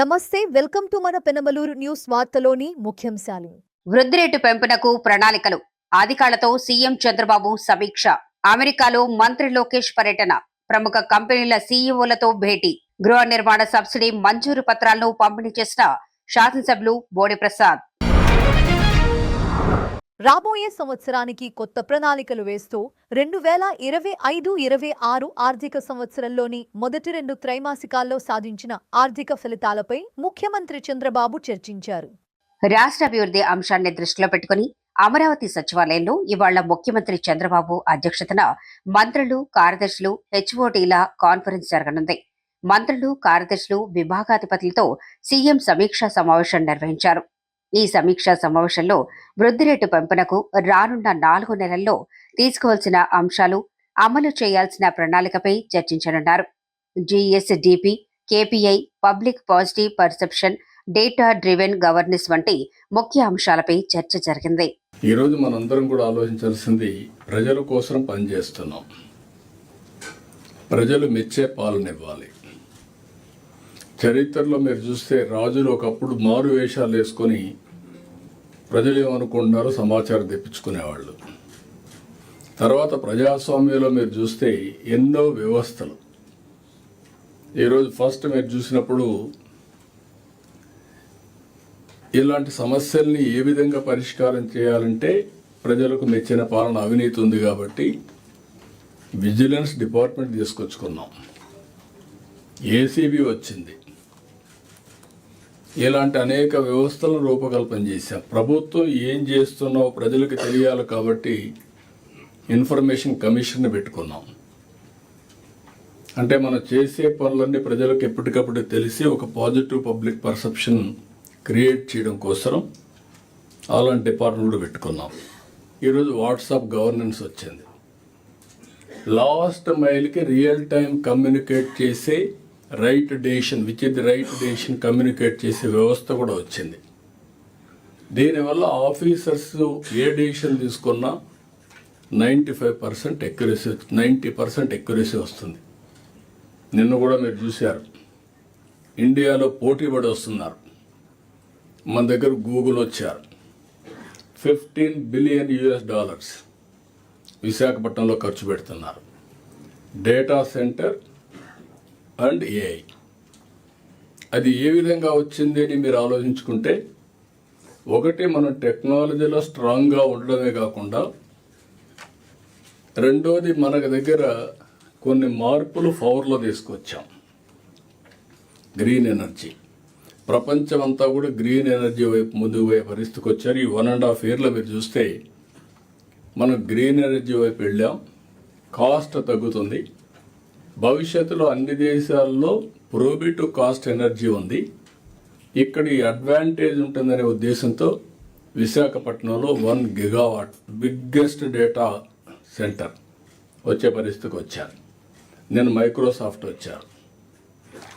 నమస్తే, welcome to మన Penamaluru news వార్తలోని ముఖ్యాంశాలు. వృద్ధి రేటు పెంపునకు ప్రణాళికలు, అధికారులతో సీఎం చంద్రబాబు సమీక్ష. అమెరికాలో మంత్రి లోకేష్ పర్యటన, ప్రముఖ కంపెనీల సీఈఓలతో భేటీ. గృహ నిర్మాణ సబ్సిడీ మంజూరు పత్రాలను పంపిణీ చేసిన శాసనసభ్యులు బోడి ప్రసాద్. రాబోయే సంవత్సరానికి కొత్త ప్రణాళికలు వేస్తూ 2025-26 ఆర్థిక సంవత్సరంలోని మొదటి 2 త్రైమాసికాల్లో సాధించిన ఆర్థిక ఫలితాలపై ముఖ్యమంత్రి చంద్రబాబు చర్చించారు. రాష్ట్ర అభివృద్ధి అంశాన్ని దృష్టిలో పెట్టుకుని అమరావతి సచివాలయంలో ఇవాళ ముఖ్యమంత్రి చంద్రబాబు అధ్యక్షతన మంత్రులు, కార్యదర్శులు, హెచ్ఓటీల కాన్ఫరెన్స్ జరగనుంది. మంత్రులు, కార్యదర్శులు, విభాగాధిపతులతో సీఎం సమీక్షా సమావేశం నిర్వహించారు. ఈ సమీక్షా సమావేశంలో వృద్ధి రేటు పెంపునకు రానున్న 4 నెలల్లో తీసుకోవాల్సిన అంశాలు, అమలు చేయాల్సిన ప్రణాళికపై చర్చించనున్నారు. GSDP, KPI, public positive perception, data driven governance వంటి ముఖ్య అంశాలపై చర్చ జరిగింది. ఈరోజు మనందరం కూడా ఆలోచించాల్సింది, ప్రజల కోసం పనిచేస్తున్నాం, ప్రజలు మెచ్చే పాలనివ్వాలి. చరిత్రలో మీరు చూస్తే రాజులు ఒకప్పుడు మారు వేషాలు వేసుకొని ప్రజలు ఏమనుకుంటున్నారో సమాచారం తెప్పించుకునేవాళ్ళు. తర్వాత ప్రజాస్వామ్యంలో మీరు చూస్తే ఎన్నో వ్యవస్థలు. ఈరోజు ఫస్ట్ మీరు చూసినప్పుడు ఇలాంటి సమస్యల్ని ఏ విధంగా పరిష్కారం చేయాలంటే ప్రజలకు మెచ్చిన పాలన, అవినీతి ఉంది కాబట్టి విజిలెన్స్ డిపార్ట్మెంట్ తీసుకొచ్చుకున్నాం, ఏసీబీ వచ్చింది. ఇలాంటి అనేక వ్యవస్థలను రూపకల్పన చేశాం. ప్రభుత్వం ఏం చేస్తున్నావో ప్రజలకు తెలియాలి కాబట్టి ఇన్ఫర్మేషన్ కమిషన్ పెట్టుకున్నాం. అంటే మనం చేసే పనులన్నీ ప్రజలకు ఎప్పటికప్పుడు తెలిసి ఒక పాజిటివ్ పబ్లిక్ పర్సెప్షన్ క్రియేట్ చేయడం కోసం అలాంటి డిపార్ట్మెంట్ పెట్టుకున్నాం. ఈరోజు వాట్సాప్ గవర్నెన్స్ వచ్చింది. లాస్ట్ మైల్కి రియల్ టైం కమ్యూనికేట్ చేసే right decision, which is the right decision communicate చేసే వ్యవస్థ కూడా వచ్చింది. దీనివల్ల ఆఫీసర్స్ ఏ డెసిషన్ తీసుకున్నా 95% ఎక్యురసీ, 90% ఎక్యురసీ వస్తుంది. నిన్న కూడా మీరు చూశారు, ఇండియాలో పోటీపడి వస్తున్నారు. మన దగ్గర గూగుల్ వచ్చారు, $15 బిలియన్ విశాఖపట్నంలో ఖర్చు పెడుతున్నారు. Data centre and AI. అది ఏ విధంగా వచ్చింది అని మీరు ఆలోచించుకుంటే, ఒకటి మనం టెక్నాలజీలో స్ట్రాంగ్గా ఉండడమే కాకుండా, రెండోది మన దగ్గర కొన్ని మార్పులు పవర్లో తీసుకొచ్చాం. గ్రీన్ ఎనర్జీ, ప్రపంచం అంతా కూడా గ్రీన్ ఎనర్జీ వైపు ముందుకు పోయే పరిస్థితికి వచ్చారు. ఈ 1.5 yearలో మీరు చూస్తే మనం గ్రీన్ ఎనర్జీ వైపు వెళ్ళాం. కాస్ట్ తగ్గుతుంది. భవిష్యత్తులో అన్ని దేశాల్లో ప్రోబిటివ్ కాస్ట్ ఎనర్జీ ఉంది. ఇక్కడ ఈ అడ్వాంటేజ్ ఉంటుందనే ఉద్దేశంతో విశాఖపట్నంలో 1 గిగావాట్ బిగ్గెస్ట్ డేటా సెంటర్ వచ్చే పరిస్థితికి వచ్చారు. నేను మైక్రోసాఫ్ట్ వచ్చారు.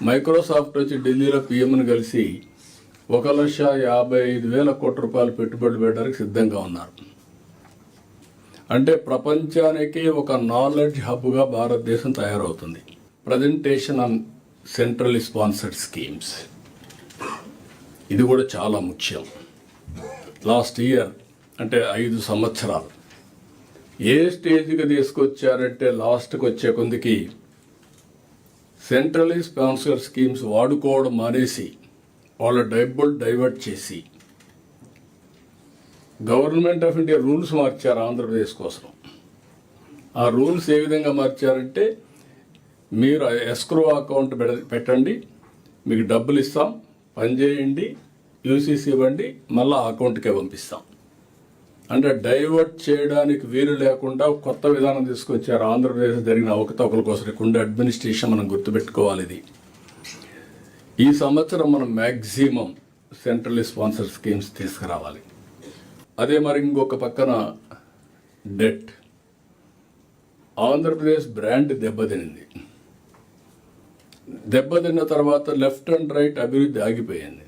మైక్రోసాఫ్ట్ వచ్చి ఢిల్లీలో పిఎంను కలిసి 1,55,000 కోట్ల రూపాయలు పెట్టుబడులు పెట్టడానికి సిద్ధంగా ఉన్నారు. అంటే ప్రపంచానికి ఒక నాలెడ్జ్ హబ్గా భారతదేశం తయారవుతుంది. Presentation on centrally sponsored schemes, ఇది కూడా చాలా ముఖ్యం. లాస్ట్ ఇయర్ అంటే 5 సంవత్సరాలు ఏ స్టేజ్కి తీసుకొచ్చారంటే, లాస్ట్కి వచ్చే కొందికి సెంట్రల్లీ స్పాన్సర్డ్ స్కీమ్స్ వాడుకోవడం మానేసి వాళ్ళ డబ్బులు డైవర్ట్ చేసి గవర్నమెంట్ ఆఫ్ ఇండియా రూల్స్ మార్చారు ఆంధ్రప్రదేశ్ కోసం. ఆ రూల్స్ ఏ విధంగా మార్చారంటే, మీరు ఎస్క్రో అకౌంట్ పెట్టండి, మీకు డబ్బులు ఇస్తాం, పనిచేయండి, యూసీసీ ఇవ్వండి, మళ్ళీ అకౌంట్కే పంపిస్తాం. అంటే డైవర్ట్ చేయడానికి వీలు లేకుండా కొత్త విధానం తీసుకొచ్చారు. ఆంధ్రప్రదేశ్ జరిగిన అవకతవకల కోసం ఉండే అడ్మినిస్ట్రేషన్ మనం గుర్తుపెట్టుకోవాలి. ఇది ఈ సంవత్సరం మనం మ్యాక్సిమం సెంట్రల్లీ స్పాన్సర్ స్కీమ్స్ తీసుకురావాలి. అదే మరి ఇంకొక పక్కన డెట్, ఆంధ్రప్రదేశ్ బ్రాండ్ దెబ్బతిన్న తర్వాత లెఫ్ట్ అండ్ రైట్ అభివృద్ధి ఆగిపోయింది.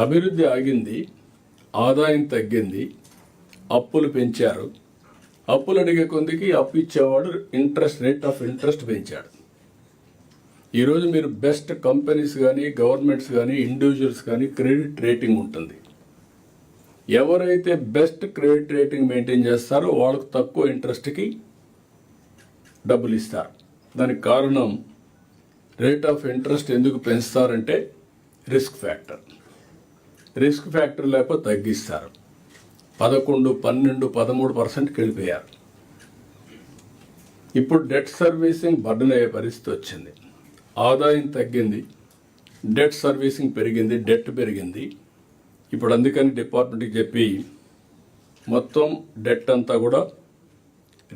అభివృద్ధి ఆగింది, ఆదాయం తగ్గింది, అప్పులు పెంచారు. అప్పులు అడిగే కొందికి అప్పు ఇచ్చేవాడు రేట్ ఆఫ్ ఇంట్రెస్ట్ పెంచాడు. ఈరోజు మీరు బెస్ట్ కంపెనీస్ కానీ గవర్నమెంట్స్ కానీ ఇండివిజువల్స్ కానీ క్రెడిట్ రేటింగ్ ఉంటుంది. ఎవరైతే బెస్ట్ క్రెడిట్ రేటింగ్ మెయింటైన్ చేస్తారో వాళ్ళకు తక్కువ ఇంట్రెస్ట్కి డబ్బులు ఇస్తారు. దానికి కారణం రేట్ ఆఫ్ ఇంట్రెస్ట్ ఎందుకు పెంచుతారంటే రిస్క్ ఫ్యాక్టర్. రిస్క్ ఫ్యాక్టర్ లేకపోతే తగ్గిస్తారు. 11, 12, 13%కి వెళ్ళిపోయారు. ఇప్పుడు డెట్ సర్వీసింగ్ బర్డెన్ అయ్యే పరిస్థితి వచ్చింది. ఆదాయం తగ్గింది, డెట్ సర్వీసింగ్ పెరిగింది, డెట్ పెరిగింది. ఇప్పుడు అందుకని డిపార్ట్మెంట్కి చెప్పి మొత్తం డెట్ అంతా కూడా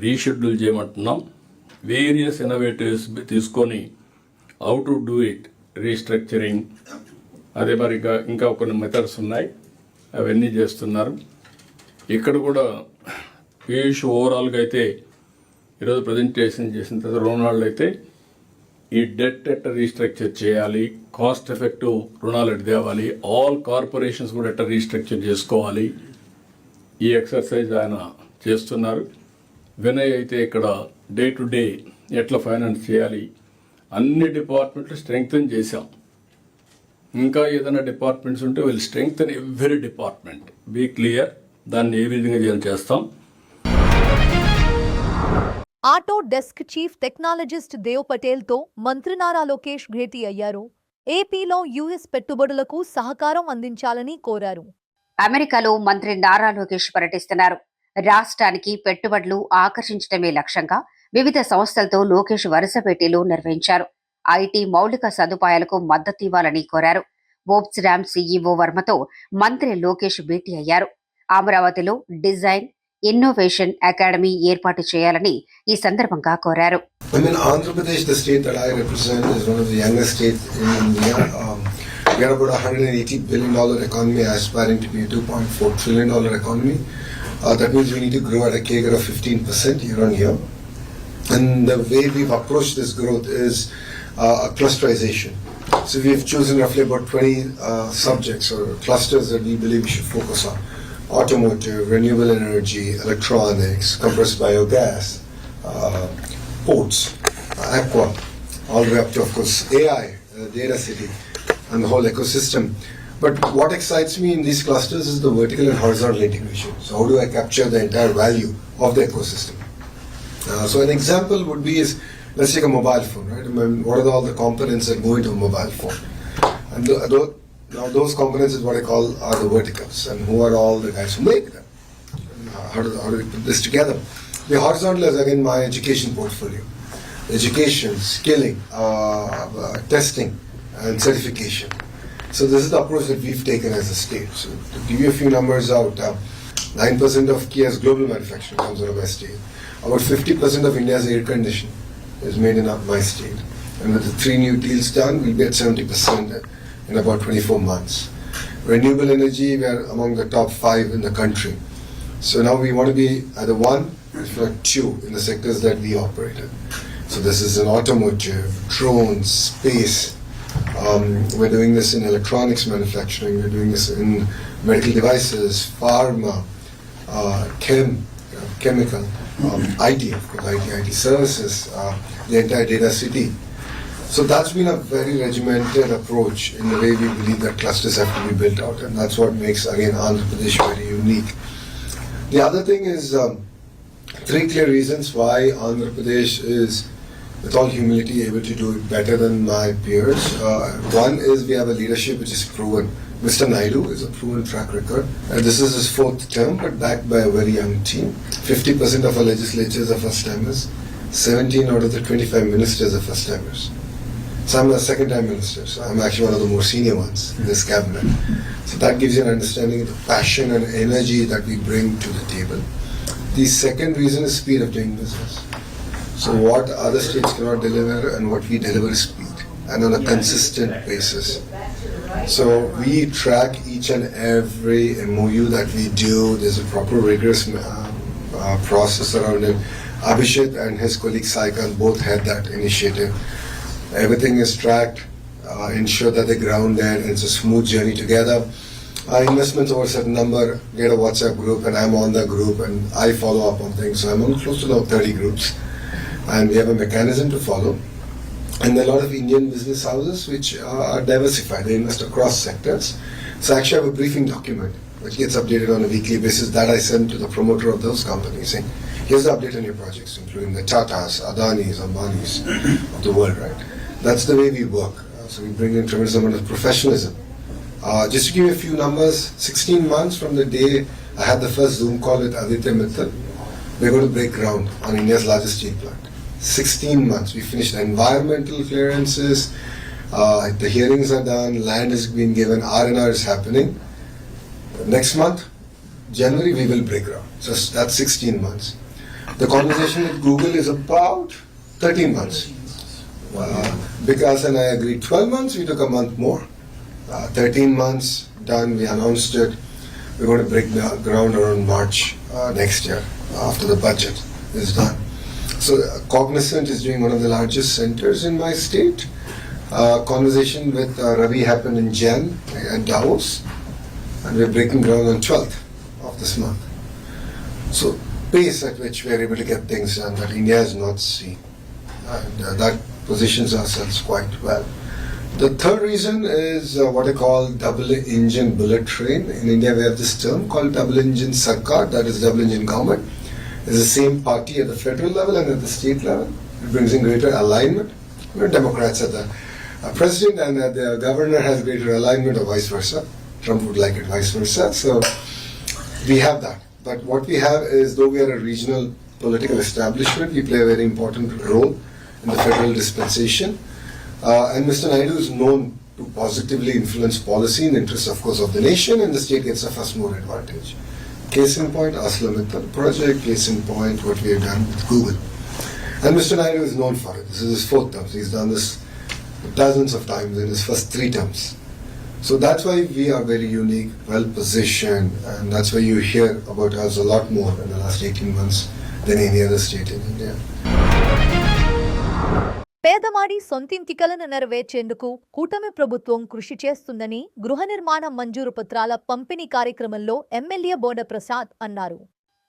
రీషెడ్యూల్ చేయమంటున్నాం. వేరియస్ ఇన్నోవేటివ్స్ తీసుకొని how to do it, restructuring, అదే మరి ఇంకా కొన్ని మెథడ్స్ ఉన్నాయి, అవన్నీ చేస్తున్నారు. ఇక్కడ కూడా పీయూష్ ఓవరాల్గా అయితే ఈరోజు ప్రజెంటేషన్ చేసిన తర్వాత రోనాల్డ్ అయితే ఈ డెట్ ఎట్ట రీస్ట్రక్చర్ చేయాలి, కాస్ట్ ఎఫెక్టివ్ రుణాలు ఎట్ట తేవాలి, ఆల్ కార్పొరేషన్స్ కూడా ఎట్ట రీస్ట్రక్చర్ చేసుకోవాలి, ఈ ఎక్సర్సైజ్ ఆయన చేస్తున్నారు. వినయ్ అయితే ఇక్కడ డే టు డే ఎట్లా ఫైనాన్స్ చేయాలి, అన్ని డిపార్ట్మెంట్లు స్ట్రెంగ్తన్ చేశాం. ఇంకా ఏదైనా డిపార్ట్మెంట్స్ ఉంటే will strengthen every department, be clear, దాన్ని ఏ విధంగా చేస్తాం. Autodesk chief technologist Dev పటేల్తో మంత్రి నారా లోకేష్ భేటీ అయ్యారు. ఏపీలో యుఎస్ పెట్టుబడులకు సహకారం అందించాలని కోరారు. అమెరికాలో మంత్రి నారా లోకేష్ పర్యటిస్తున్నారు. రాష్ట్రానికి పెట్టుబడులు ఆకర్షించడమే లక్ష్యంగా వివిధ సంస్థలతో లోకేష్ వరుస భేటీలు నిర్వహించారు. ఐటీ మౌలిక సదుపాయాలకు మద్దతు ఇవ్వాలని కోరారు. వోప్స్ ర్యామ్ సీఈఓ వర్మతో మంత్రి లోకేష్ భేటీ అయ్యారు. అమరావతిలో డిజైన్ ఇన్నోవేషన్ అకాడమీ ఏర్పాటు చేయాలని ఈ సందర్భంగా కోరారు. Andhra Pradesh, the state that I represent, is one of the youngest states in India. We are about $180 billion economy, aspiring to be a $2.4 trillion economy. That means we need to grow at a CAGR of 15% year on year. And the way we've approached this growth is a clusterization. So we've chosen roughly about 20 subjects or clusters that we believe we should focus on. Automotive, renewable energy, electronics, compressed biogas, ports, aqua, all the way up to, of course, AI, data city, and the whole ecosystem. But what excites me in these clusters is the vertical and horizontal integration. So how do I capture the entire value of the ecosystem? So an example would be is, let's take a mobile phone, right? I mean, what are all the components that go into a mobile phone? And now those components is what I call are the verticals, and who are all the guys who make them? How do we put this together? The horizontal is again my education portfolio. Education, skilling, testing, and certification. So this is the approach that we've taken as a state. So to give you a few numbers out, 9% of Kia's global manufacturing comes out of my state. About 50% of India's air conditioning is made in my state. And with the 3 new deals done, we'll be at 70% in about 24 months. Renewable energy, we are among the top 5 in the country. So now we want to be either 1, if not 2, in the sectors that we operate in. So this is in automotive, drones, space. We're doing this in electronics manufacturing. We're doing this in medical devices, pharma, chemical, IT, of course, IT services, the entire data city. So that's been a very regimented approach in the way we believe that clusters have to be built out, and that's what makes, again, Andhra Pradesh very unique. The other thing is 3 clear reasons why Andhra Pradesh is, with all humility, able to do it better than my peers. One is we have a leadership which is proven. Mr. Naidu is a proven track record. This is his 4th term, but backed by a very young team. 50% of our legislatures are first-timers. 17 out of the 25 ministers are first-timers. So I'm a second-time minister, so I'm actually one of the more senior ones in this cabinet. So that gives you an understanding of the passion and energy that we bring to the table. The second reason is speed of doing business. So what other states cannot deliver and what we deliver is speed, and on a consistent basis. So we track each and every MOU that we do. There's a proper rigorous process around it. Abhishek and his colleague Saikan both had that initiative. Everything is tracked, ensure that the ground there, it's a smooth journey together. Investments over a certain number, get a WhatsApp group, and I'm on the group and I follow up on things. So I'm on close to now 30 groups, and we have a mechanism to follow. And there are a lot of Indian business houses which are diversified. They invest across sectors. So actually I have a briefing document which gets updated on a weekly basis that I send to the promoter of those companies saying, here's the update on your projects, including the Tatas, Adanis, Ambanis of the world, right? That's the way we work. So we bring in tremendous amount of professionalism. Just to give you a few numbers, 16 months from the day I had the first Zoom call with Aditya Mittal, we're going to break ground on India's largest steel plant. 16 months. We finished environmental clearances, the hearings are done, land is being given, R&R is happening. Next month, January, we will break ground. So that's 16 months. The conversation with Google is about 13 months. Vikas and I agreed 12 months, we took a month more. 13 months done, we announced it. We're going to break the ground around March next year after the budget is done. So Cognizant is doing one of the largest centers in my state. Conversation with Ravi happened in Jan at Davos, and we're breaking ground on 12th of this month. So pace at which we're able to get things done that India has not seen, and that positions ourselves quite well. The third reason is what I call double engine bullet train. In India we have this term called double engine sarkar, that is double engine government. It's the same party at the federal level and at the state level. It brings in greater alignment. We're Democrats at the president, and the governor has greater alignment or vice versa. Trump would like it vice versa. So we have that. But what we have is, though we are a regional political establishment, we play a very important role in the federal dispensation. And Mr. Naidu is known to positively influence policy in the interest, of course, of the nation, and the state gets a first mover advantage. Case in point, ArcelorMittal project. Case in point, what we have done with Google. And Mr. Naidu is known for it. This is his fourth term. He's done this dozens of times in his first 3 terms. So that's why we are very unique, well positioned, and that's why you hear about us a lot more in the last 18 months than any other state in India. పేదవాడి సొంతింటి కలను నెరవేర్చేందుకు కూటమి ప్రభుత్వం కృషి చేస్తుందని గృహ నిర్మాణ మంజూరు పత్రాల పంపిణీ కార్యక్రమంలో ఎమ్మెల్యే బోడ ప్రసాద్ అన్నారు.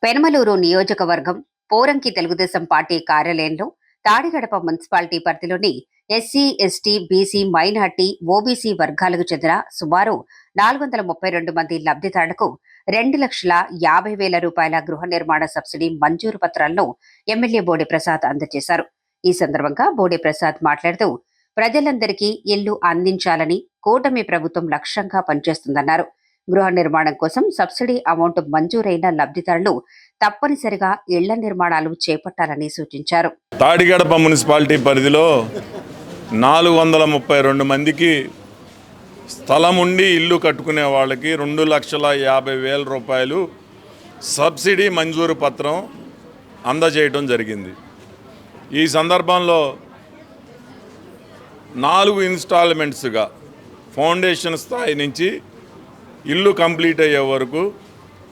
పెనమలూరు నియోజకవర్గం పోరంకి తెలుగుదేశం పార్టీ కార్యాలయంలో తాడిగడప మున్సిపాలిటీ పరిధిలోని SC, ST, BC, minority, OBC వర్గాలకు చెందిన సుమారు 432 మంది లబ్ధిదారులకు 2,50,000 రూపాయల గృహ నిర్మాణ సబ్సిడీ మంజూరు పత్రాలను ఎమ్మెల్యే బోడే ప్రసాద్ అందజేశారు. ఈ సందర్భంగా బోడే ప్రసాద్ మాట్లాడుతూ ప్రజలందరికీ ఇల్లు అందించాలని కూటమి ప్రభుత్వం లక్ష్యంగా పనిచేస్తుందన్నారు. గృహ నిర్మాణం కోసం సబ్సిడీ అమౌంట్ మంజూరైన లబ్ధిదారులు తప్పనిసరిగా ఇళ్ల నిర్మాణాలు చేపట్టాలని సూచించారు. తాడిగడప మున్సిపాలిటీ పరిధిలో 432 మందికి స్థలం ఉండి ఇల్లు కట్టుకునే వాళ్ళకి 2,50,000 రూపాయలు సబ్సిడీ మంజూరు పత్రం అందజేయడం జరిగింది. ఈ సందర్భంలో 4 ఇన్స్టాల్మెంట్స్గా ఫౌండేషన్ స్థాయి నుంచి ఇల్లు కంప్లీట్ అయ్యే వరకు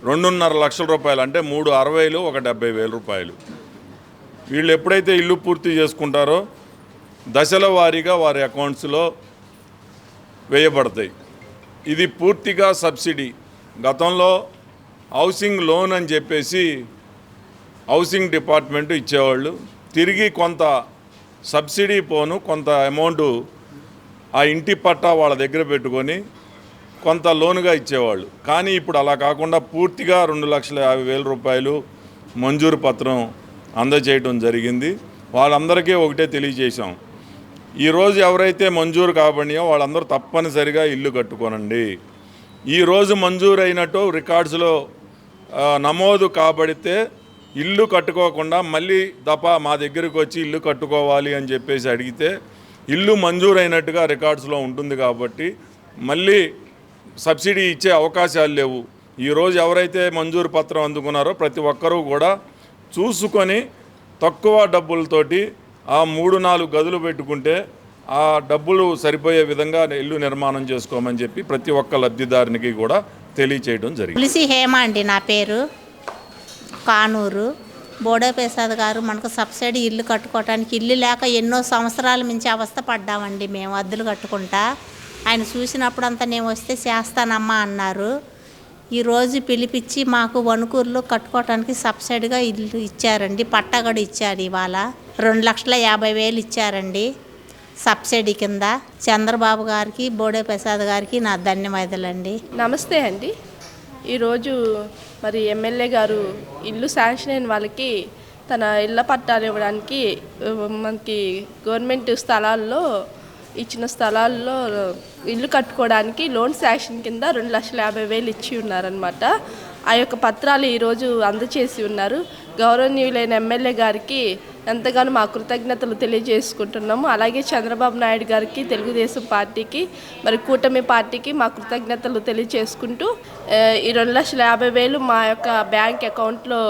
2.5 లక్షల రూపాయలు, అంటే 360,000, 70,000 రూపాయలు. వీళ్ళు ఎప్పుడైతే ఇల్లు పూర్తి చేసుకుంటారో దశల వారీగా వారి అకౌంట్స్లో వేయబడతాయి. ఇది పూర్తిగా సబ్సిడీ. గతంలో హౌసింగ్ లోన్ అని చెప్పేసి హౌసింగ్ డిపార్ట్మెంట్ ఇచ్చేవాళ్ళు. తిరిగి కొంత సబ్సిడీ పోను కొంత అమౌంట్ ఆ ఇంటి పట్టా వాళ్ళ దగ్గర పెట్టుకొని కొంత లోనుగా ఇచ్చేవాళ్ళు. కానీ ఇప్పుడు అలా కాకుండా పూర్తిగా 2,50,000 రూపాయలు మంజూరు పత్రం అందజేయడం జరిగింది. వాళ్ళందరికీ ఒకటే తెలియజేశాం, ఈరోజు ఎవరైతే మంజూరు కాబడియో వాళ్ళందరూ తప్పనిసరిగా ఇల్లు కట్టుకోనండి. ఈరోజు మంజూరు అయినట్టు రికార్డ్స్లో నమోదు కాబడితే ఇల్లు కట్టుకోకుండా మళ్ళీ దఫా మా దగ్గరికి వచ్చి ఇల్లు కట్టుకోవాలి అని చెప్పేసి అడిగితే ఇల్లు మంజూరైనట్టుగా రికార్డ్స్లో ఉంటుంది. కాబట్టి మళ్ళీ సబ్సిడీ ఇచ్చే అవకాశాలు లేవు. ఈరోజు ఎవరైతే మంజూరు పత్రం అందుకున్నారో ప్రతి ఒక్కరూ కూడా చూసుకొని తక్కువ డబ్బులతోటి ఆ 3-4 గదులు పెట్టుకుంటే ఆ డబ్బులు సరిపోయే విధంగా ఇల్లు నిర్మాణం చేసుకోమని చెప్పి ప్రతి ఒక్క లబ్ధిదారునికి కూడా తెలియచేయడం జరిగింది. తులసి హేమ అండి నా పేరు, కానూరు. బోడే ప్రసాద్ గారు మనకు సబ్సిడీ ఇల్లు కట్టుకోవటానికి ఇల్లు లేక ఎన్నో సంవత్సరాల మించి అవస్థ పడ్డామండి మేము అద్దెలు కట్టుకుంటా. ఆయన చూసినప్పుడు అంతా నేను వస్తే చేస్తానమ్మా అన్నారు. ఈరోజు పిలిపించి మాకు వణుకూరులో కట్టుకోవటానికి సబ్సిడీగా ఇల్లు ఇచ్చారండి. పట్టా కూడా ఇచ్చారు. ఇవాళ 2,50,000 ఇచ్చారండి. సబ్సిడీ కింద చంద్రబాబు గారికి బోడే ప్రసాద్ గారికి నా ధన్యవాదాలండి. నమస్తే అండి. ఈరోజు మరి ఎమ్మెల్యే గారు ఇల్లు శాంక్షన్ అయిన వాళ్ళకి తన ఇళ్ళ పట్టాలు ఇవ్వడానికి మనకి గవర్నమెంట్ స్థలాల్లో ఇచ్చిన స్థలాల్లో ఇల్లు కట్టుకోవడానికి లోన్ శాంక్షన్ కింద 2,50,000 ఇచ్చి ఉన్నారనమాట. ఆ యొక్క పత్రాలు ఈరోజు అందజేసి ఉన్నారు. గౌరవనీయులైన ఎమ్మెల్యే గారికి ఎంతగానో మా కృతజ్ఞతలు తెలియజేసుకుంటున్నాము. అలాగే చంద్రబాబు నాయుడు గారికి, తెలుగుదేశం పార్టీకి, మరి కూటమి పార్టీకి మా కృతజ్ఞతలు తెలియజేసుకుంటూ ఈ 2,50,000 మా యొక్క బ్యాంక్ అకౌంట్లో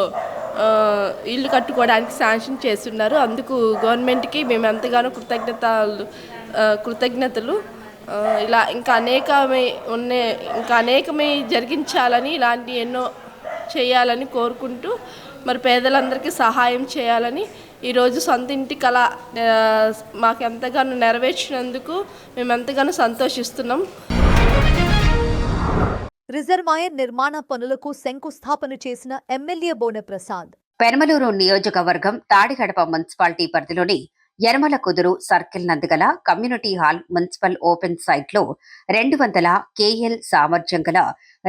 ఇల్లు కట్టుకోవడానికి శాంక్షన్ చేస్తున్నారు. అందుకు గవర్నమెంట్కి మేము ఎంతగానో కృతజ్ఞతలు. ఇలా ఇంకా అనేకమే జరిగించాలని, ఇలాంటి ఎన్నో చేయాలని కోరుకుంటూ మరి పేదలందరికీ సహాయం చేయాలని ఈరోజు సొంత ఇంటి కళ మాకు ఎంతగానో నెరవేర్చినందుకు మేము ఎంతగానో సంతోషిస్తున్నాం. రిజర్వాయర్ నిర్మాణ పనులకు శంకుస్థాపన చేసిన ఎమ్మెల్యే బోనె ప్రసాద్. పెనమలూరు నియోజకవర్గం తాడిగడప మున్సిపాలిటీ పరిధిలోని యనమల కుదురు సర్కిల్ నందుగల కమ్యూనిటీ హాల్ మున్సిపల్ ఓపెన్ సైట్లో 200 KL సామర్థ్యం గల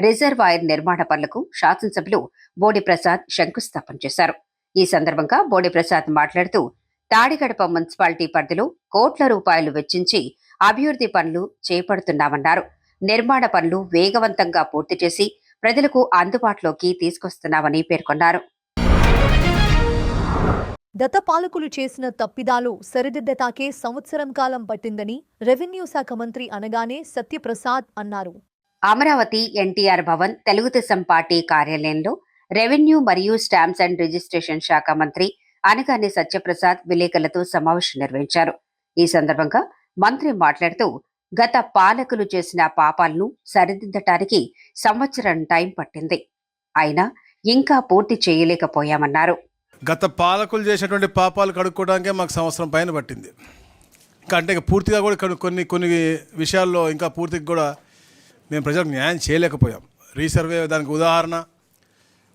రిజర్వాయర్ నిర్మాణ పనులకు శాసనసభ్యులు బోడి ప్రసాద్ శంకుస్థాపన చేశారు. ఈ సందర్భంగా బోడి ప్రసాద్ మాట్లాడుతూ తాడిగడప మున్సిపాలిటీ పరిధిలో కోట్ల రూపాయలు వెచ్చించి అభివృద్ధి పనులు చేపడుతున్నామన్నారు. నిర్మాణ పనులు వేగవంతంగా పూర్తి చేసి ప్రజలకు అందుబాటులోకి తీసుకొస్తున్నామని పేర్కొన్నారు. గత పాలకులు చేసిన తప్పిదాలు సరిదిద్దటాకే సంవత్సరం కాలం పట్టిందని రెవెన్యూ శాఖ మంత్రి అనగానే సత్యప్రసాద్ అన్నారు. అమరావతి ఎన్టీఆర్ భవన్ తెలుగుదేశం పార్టీ కార్యాలయంలో రెవెన్యూ మరియు స్టాంప్స్ అండ్ రిజిస్ట్రేషన్ శాఖ మంత్రి అనగానే సత్యప్రసాద్ విలేకరులతో సమావేశం నిర్వహించారు. ఈ సందర్భంగా మంత్రి మాట్లాడుతూ గత పాలకులు చేసిన పాపాలను సరిదిద్దటానికి సంవత్సరం టైం పట్టింది, అయినా ఇంకా పూర్తి చేయలేకపోయామన్నారు. గత పాలకులు చేసినటువంటి పాపాలు కడుక్కోవడానికే మాకు సంవత్సరం పైన పట్టింది. ఇంకా అంటే పూర్తిగా కూడా కొన్ని విషయాల్లో ఇంకా పూర్తిగా కూడా మేము ప్రజలకు న్యాయం చేయలేకపోయాం. రీసర్వే దానికి ఉదాహరణ.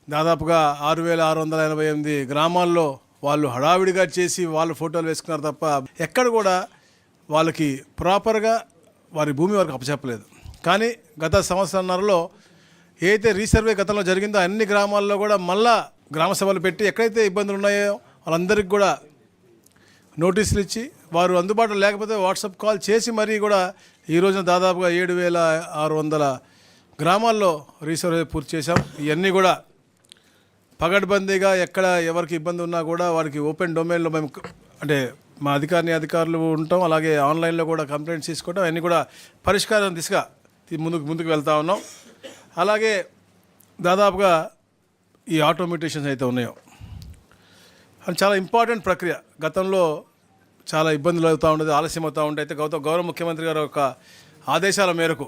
దాదాపుగా 6,688 గ్రామాల్లో వాళ్ళు హడావిడిగా చేసి వాళ్ళు ఫోటోలు వేసుకున్నారు తప్ప ఎక్కడ కూడా వాళ్ళకి ప్రాపర్గా వారి భూమి వరకు అప్పచెప్పలేదు. కానీ గత సంవత్సరంన్నరలో ఏదైతే రీసర్వే గతంలో జరిగిందో అన్ని గ్రామాల్లో కూడా మళ్ళా గ్రామ సభలు పెట్టి ఎక్కడైతే ఇబ్బందులు ఉన్నాయో వాళ్ళందరికీ కూడా నోటీసులు ఇచ్చి వారు అందుబాటులో లేకపోతే వాట్సాప్ కాల్ చేసి మరీ కూడా ఈ రోజున దాదాపుగా 7,600 గ్రామాల్లో రీసర్వే పూర్తి చేశాం. ఇవన్నీ కూడా పగడ్బందీగా ఎక్కడ ఎవరికి ఇబ్బంది ఉన్నా కూడా వారికి ఓపెన్ డొమైన్లో మేము అంటే మా అధికారులు ఉంటాం. అలాగే ఆన్లైన్లో కూడా కంప్లైంట్స్ తీసుకోవడం అన్నీ కూడా పరిష్కారం దిశగా ముందుకు వెళ్తూ ఉన్నాం. అలాగే దాదాపుగా ఈ ఆటోమేటేషన్స్ అయితే ఉన్నాయో అది చాలా ఇంపార్టెంట్ ప్రక్రియ. గతంలో చాలా ఇబ్బందులు అవుతూ ఉండేది, ఆలస్యం అవుతూ ఉంటే అయితే గౌరవ ముఖ్యమంత్రి గారి యొక్క ఆదేశాల మేరకు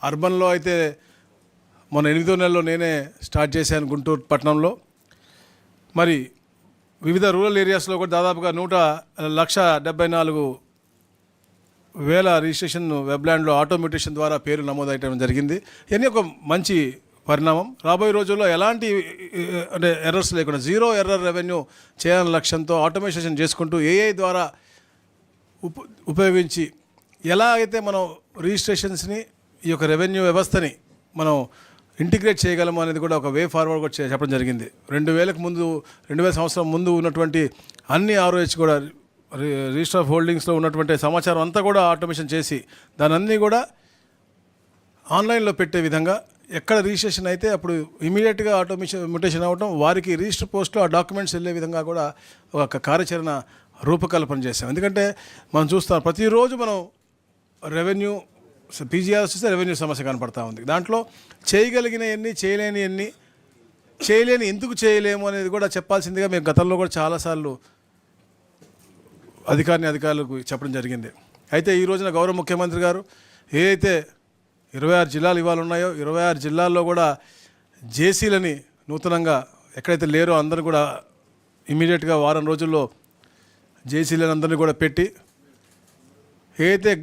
అర్బన్లో అయితే మొన్న 8వ నెలలో నేనే స్టార్ట్ చేశాను గుంటూరు పట్టణంలో. మరి వివిధ రూరల్ ఏరియాస్లో కూడా దాదాపుగా 1,74,000 రిజిస్ట్రేషన్ వెబ్లాండ్లో ఆటోమేటేషన్ ద్వారా పేరు నమోదయ్యడం జరిగింది. ఇవన్నీ ఒక మంచి పరిణామం. రాబోయే రోజుల్లో ఎలాంటి అంటే ఎర్రర్స్ లేకుండా జీరో ఎర్రర్ రెవెన్యూ చేయాలనే లక్ష్యంతో ఆటోమేషన్ చేసుకుంటూ ఏఐ ద్వారా ఉపయోగించి ఎలా అయితే మనం రిజిస్ట్రేషన్స్ని ఈ యొక్క రెవెన్యూ వ్యవస్థని మనం ఇంటిగ్రేట్ చేయగలము అనేది కూడా ఒక వే ఫార్వర్డ్ కూడా చెప్పడం జరిగింది. 2000 సంవత్సరం ముందు ఉన్నటువంటి అన్ని ROH కూడా రిజిస్టర్ ఆఫ్ హోల్డింగ్స్లో ఉన్నటువంటి సమాచారం అంతా కూడా ఆటోమేషన్ చేసి దాని అన్నీ కూడా ఆన్లైన్లో పెట్టే విధంగా ఎక్కడ రిజిస్ట్రేషన్ అయితే అప్పుడు ఇమీడియట్గా మ్యూటేషన్ అవ్వడం, వారికి రిజిస్టర్ పోస్ట్లో ఆ డాక్యుమెంట్స్ వెళ్ళే విధంగా కూడా ఒక కార్యాచరణ రూపకల్పన చేశాం. ఎందుకంటే మనం చూస్తాం ప్రతిరోజు మనం రెవెన్యూ PGR చూస్తే రెవెన్యూ సమస్య కనపడతా ఉంది. దాంట్లో చేయగలిగినవన్నీ చేయలేని ఎందుకు చేయలేము అనేది కూడా చెప్పాల్సిందిగా మేము గతంలో కూడా చాలాసార్లు అధికారులకు చెప్పడం జరిగింది. అయితే ఈ రోజున గౌరవ ముఖ్యమంత్రి గారు ఏదైతే 26 జిల్లాలు ఇవాళ ఉన్నాయో 26 జిల్లాల్లో కూడా జేసీలని నూతనంగా ఎక్కడైతే లేరో అందరూ కూడా ఇమీడియట్గా వారం రోజుల్లో జేసీలని అందరినీ కూడా పెట్టి ఏదైతే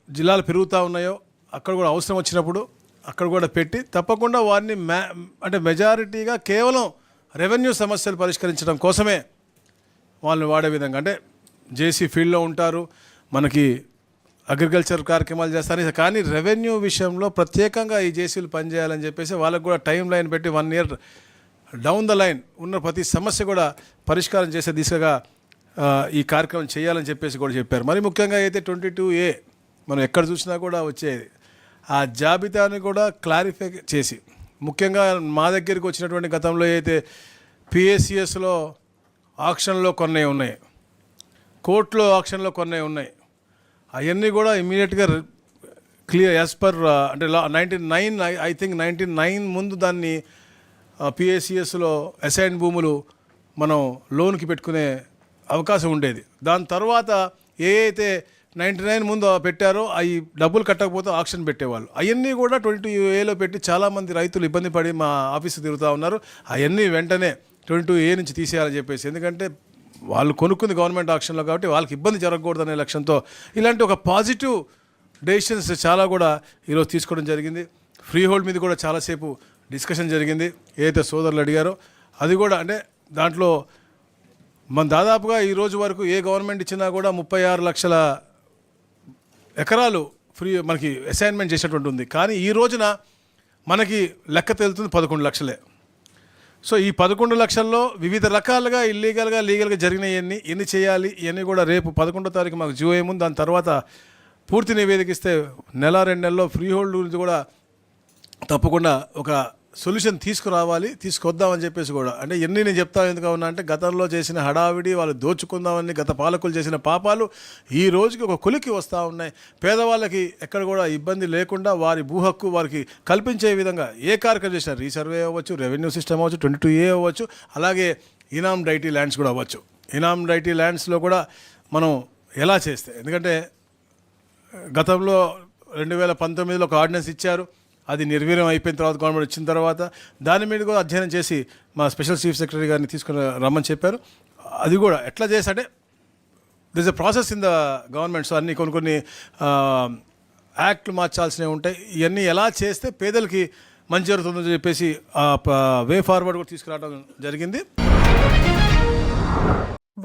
జిల్లాలు పెరుగుతూ ఉన్నాయో అక్కడ కూడా అవసరం వచ్చినప్పుడు అక్కడ కూడా పెట్టి తప్పకుండా వారిని అంటే మెజారిటీగా కేవలం రెవెన్యూ సమస్యలు పరిష్కరించడం కోసమే వాళ్ళని వాడే విధంగా అంటే జేసీ ఫీల్డ్లో ఉంటారు, మనకి అగ్రికల్చర్ కార్యక్రమాలు చేస్తారు, కానీ రెవెన్యూ విషయంలో ప్రత్యేకంగా ఈ జేసీలు పనిచేయాలని చెప్పేసి వాళ్ళకు కూడా టైం లైన్ పెట్టి 1 year డౌన్ ద లైన్ ఉన్న ప్రతి సమస్య కూడా పరిష్కారం చేసే దిశగా ఈ కార్యక్రమం చేయాలని చెప్పేసి కూడా చెప్పారు. మరి ముఖ్యంగా అయితే 22A మనం ఎక్కడ చూసినా కూడా వచ్చేది ఆ జాబితాని కూడా క్లారిఫై చేసి, ముఖ్యంగా మా దగ్గరికి వచ్చినటువంటి గతంలో అయితే PACSలో ఆక్షన్లో కొన్ని ఉన్నాయి, కోర్టులో ఆక్షన్లో కొన్ని ఉన్నాయి, అవన్నీ కూడా ఇమీడియట్గా క్లియర్ యాజ్ పర్ అంటే 99 ఐ థింక్ 99 ముందు దాన్ని PACSలో అసైన్ భూములు మనం లోన్కి పెట్టుకునే అవకాశం ఉండేది. దాని తర్వాత ఏ అయితే 99 ముందు పెట్టారో అవి డబ్బులు కట్టకపోతే ఆక్షన్ పెట్టేవాళ్ళు. అవన్నీ కూడా 22Aలో పెట్టి చాలామంది రైతులు ఇబ్బంది పడి మా ఆఫీసు తిరుగుతూ ఉన్నారు. అవన్నీ వెంటనే 22A నుంచి తీసేయాలని చెప్పేసి, ఎందుకంటే వాళ్ళు కొనుక్కుంది గవర్నమెంట్ ఆక్షన్లో కాబట్టి వాళ్ళకి ఇబ్బంది జరగకూడదనే లక్ష్యంతో ఇలాంటి ఒక పాజిటివ్ డెసిషన్స్ చాలా కూడా ఈరోజు తీసుకోవడం జరిగింది. ఫ్రీ హోల్డ్ మీద కూడా చాలాసేపు డిస్కషన్ జరిగింది. ఏదైతే సోదరులు అడిగారో అది కూడా, అంటే దాంట్లో మన దాదాపుగా ఈ రోజు వరకు ఏ గవర్నమెంట్ ఇచ్చినా కూడా 36 లక్షల ఎకరాలు ఫ్రీ మనకి అసైన్మెంట్ చేసేటువంటి ఉంది. కానీ ఈ రోజున మనకి లెక్క తేలుతుంది 11 లక్షలే. సో ఈ 11 లక్షల్లో వివిధ రకాలుగా ఇల్లీగల్గా లీగల్గా జరిగినవన్నీ ఎన్ని చేయాలి ఇవన్నీ కూడా రేపు 11వ తారీఖు మాకు జియో ఏముంది, దాని తర్వాత పూర్తి నివేదిక ఇస్తే 1-2 నెలల్లో ఫ్రీ హోల్డ్ గురించి కూడా తప్పకుండా ఒక సొల్యూషన్ తీసుకొద్దామని చెప్పేసి కూడా, అంటే ఎన్ని నేను చెప్తాను ఎందుకు ఉన్నా అంటే గతంలో చేసిన హడావిడి, వాళ్ళు దోచుకుందామని గత పాలకులు చేసిన పాపాలు ఈ రోజుకి ఒక కొలికి వస్తూ ఉన్నాయి. పేదవాళ్ళకి ఎక్కడ కూడా ఇబ్బంది లేకుండా వారి భూ హక్కు వారికి కల్పించే విధంగా ఏ కార్యక్రమం చేసినా, రీసర్వే అవ్వచ్చు, రెవెన్యూ సిస్టమ్ అవ్వచ్చు, 22A అవ్వచ్చు, అలాగే ఇనామ్ డైటీ ల్యాండ్స్ కూడా అవ్వచ్చు. ఇనామ్ డైటీ ల్యాండ్స్లో కూడా మనం ఎలా చేస్తే, ఎందుకంటే గతంలో 2019లో ఒక ఆర్డినెన్స్ ఇచ్చారు, అది నిర్వీర్యం అయిపోయిన తర్వాత గవర్నమెంట్ వచ్చిన తర్వాత దాని మీద కూడా అధ్యయనం చేసి మా స్పెషల్ చీఫ్ సెక్రటరీ గారిని తీసుకుని రమ్మని చెప్పారు. అది కూడా ఎట్లా చేసి అంటే this a process in the government. So అన్ని కొన్ని యాక్ట్లు మార్చాల్సినవి ఉంటాయి. ఇవన్నీ ఎలా చేస్తే పేదలకి మంచి జరుగుతుందని చెప్పేసి వే ఫార్వర్డ్ కూడా తీసుకురావడం జరిగింది.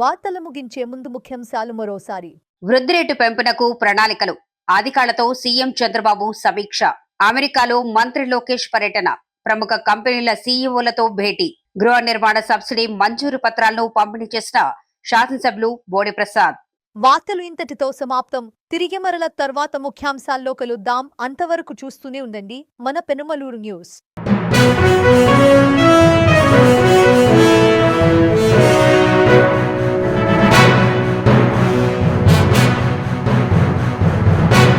వార్తలు ముగించే ముందు ముఖ్యాంశాలు మరోసారి. వృద్ధి రేటు పెంపునకు ప్రణాళికలు, అధికారులతో సీఎం చంద్రబాబు సమీక్ష. అమెరికాలో మంత్రి లోకేష్ పర్యటన. ప్రముఖ కంపెనీల సీఈఓలతో భేటీ. గృహ నిర్మాణ సబ్సిడీ మంజూరు పత్రాలను పంపిణీ చేసిన శాసనసభ్యులు బోడి ప్రసాద్. వార్తలు ఇంతటితో సమాప్తం. తిరిగి మరల తర్వాత ముఖ్యాంశాల్లో కలుద్దాం. అంతవరకు చూస్తూనే ఉండండి మన పెనుమలూరు న్యూస్.